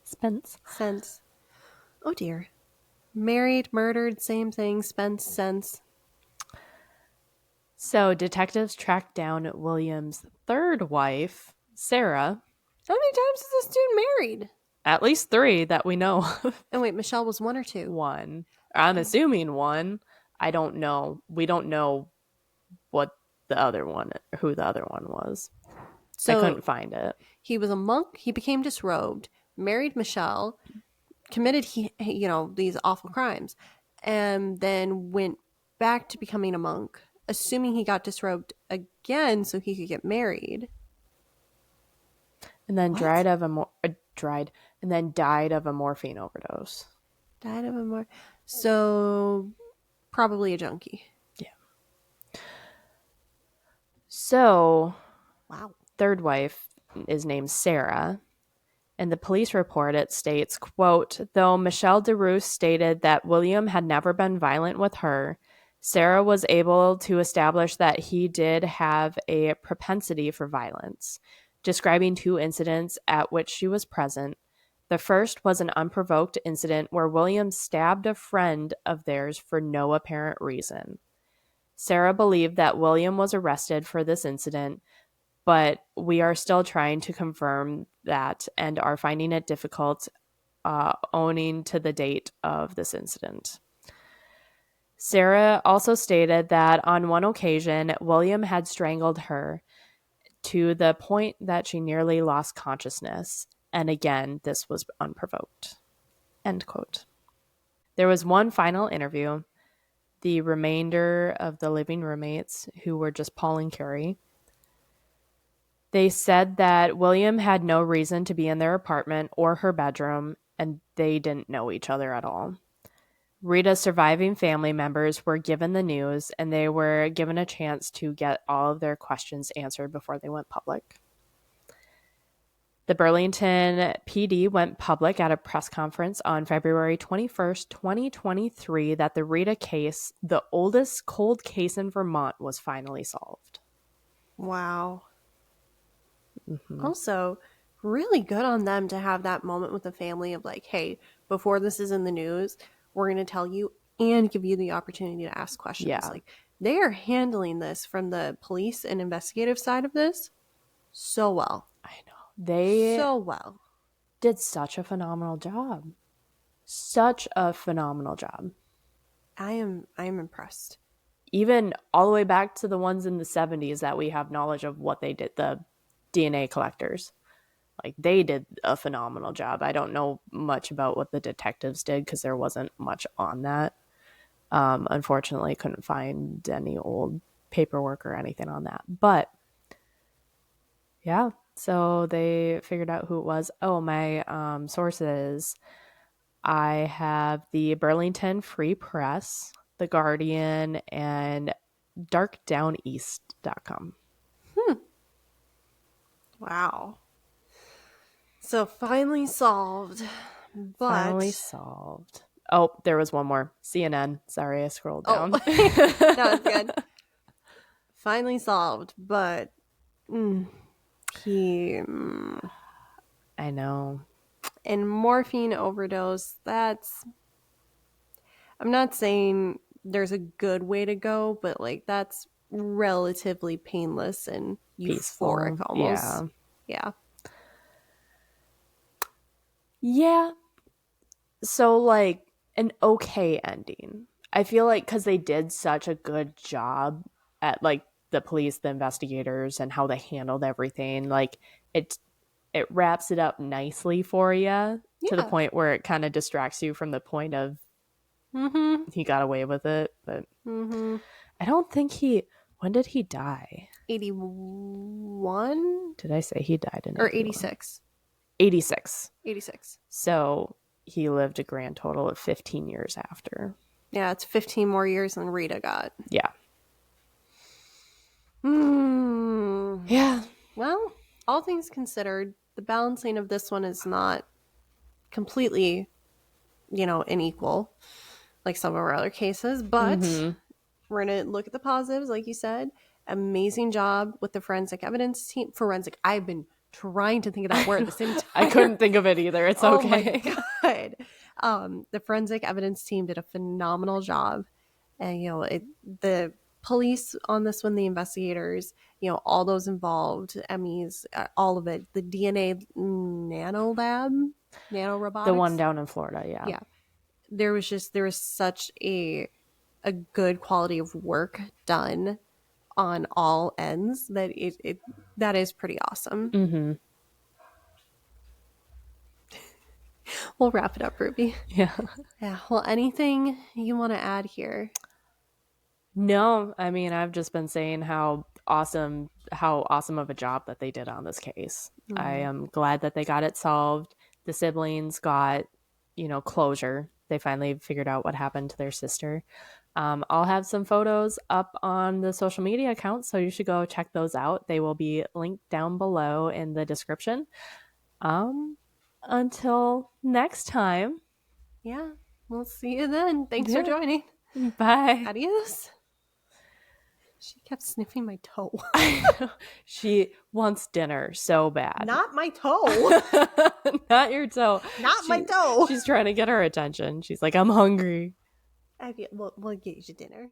S2: Sense. Oh dear. Married, murdered, same thing, spent sense.
S1: So detectives tracked down William's 3rd wife, Sarah.
S2: How many times is this dude married?
S1: At least 3 that we know of.
S2: And wait, Michelle was 1 or 2?
S1: 1. I'm assuming 1. I don't know. We don't know who the other one was. So I couldn't find it.
S2: He was a monk. He became disrobed, married Michelle, committed these awful crimes, and then went back to becoming a monk, assuming he got disrobed again so he could get married,
S1: and then died of a morphine overdose.
S2: So probably a junkie.
S1: Yeah. So
S2: wow.
S1: 3rd wife is named Sarah. In the police report, it states, quote, "Though Michelle DeRuze stated that William had never been violent with her, Sarah was able to establish that he did have a propensity for violence, describing 2 incidents at which she was present. The first was an unprovoked incident where William stabbed a friend of theirs for no apparent reason. Sarah believed that William was arrested for this incident, but we are still trying to confirm that and are finding it difficult owning to the date of this incident. Sarah also stated that on one occasion, William had strangled her to the point that she nearly lost consciousness. And again, this was unprovoked. End quote. There was one final interview. The remainder of the living roommates, who were just Paul and Carrie, they said that William had no reason to be in their apartment or her bedroom, and they didn't know each other at all. Rita's surviving family members were given the news, and they were given a chance to get all of their questions answered before they went public. The Burlington PD went public at a press conference on February 21st, 2023, that the Rita case, the oldest cold case in Vermont, was finally solved.
S2: Wow. Mm-hmm. Also, really good on them to have that moment with the family of like, hey, before this is in the news, we're going to tell you and give you the opportunity to ask questions.
S1: Yeah.
S2: Like, they are handling this from the police and investigative side of this so well.
S1: I know. They
S2: so well.
S1: Did such a phenomenal job. Such a phenomenal job.
S2: I am impressed.
S1: Even all the way back to the ones in the 70s that we have knowledge of what they did, the DNA collectors. Like, they did a phenomenal job. I don't know much about what the detectives did because there wasn't much on that. Unfortunately, couldn't find any old paperwork or anything on that. But, yeah. So they figured out who it was. Oh, my sources. I have the Burlington Free Press, The Guardian, and darkdowneast.com.
S2: Wow. So finally solved.
S1: Finally solved. Oh, there was one more. CNN. Sorry, I scrolled down.
S2: That was good. Finally solved, but I
S1: know.
S2: And morphine overdose, that's... I'm not saying there's a good way to go, but like that's relatively painless and euphoric. Peaceful. Almost.
S1: Yeah. So like an okay ending. I feel like because they did such a good job at like the police, the investigators, and how they handled everything. Like it wraps it up nicely for you to the point where it kind of distracts you from the point of he got away with it. But I don't think when did he die?
S2: 81?
S1: Did I say he died in
S2: 86?
S1: 86.
S2: 86.
S1: So he lived a grand total of 15 years after.
S2: Yeah, it's 15 more years than Rita got.
S1: Yeah.
S2: Yeah. Well, all things considered, the balancing of this one is not completely, unequal like some of our other cases, but we're going to look at the positives, like you said. Amazing job with the forensic evidence team. I've been trying to think of that word at the same time.
S1: I couldn't think of it either. It's okay.
S2: Oh my God. The forensic evidence team did a phenomenal job. And, the police on this one, the investigators, all those involved, Emmys, all of it, the DNA nanorobotics.
S1: The one down in Florida, yeah.
S2: Yeah. There was such a good quality of work done on all ends that that is pretty awesome. We'll wrap it up, Ruby.
S1: Yeah.
S2: Well, anything you want to add here?
S1: No, I mean, I've just been saying how awesome of a job that they did on this case. I am glad that they got it solved. The siblings got, closure. They finally figured out what happened to their sister. I'll have some photos up on the social media accounts, so you should go check those out. They will be linked down below in the description. Until next time.
S2: Yeah, we'll see you then. Thanks for joining.
S1: Bye.
S2: Adios. She kept sniffing my toe.
S1: She wants dinner so bad.
S2: Not my toe.
S1: Not your toe.
S2: My toe.
S1: She's trying to get our attention. She's like, I'm hungry.
S2: We'll get you dinner.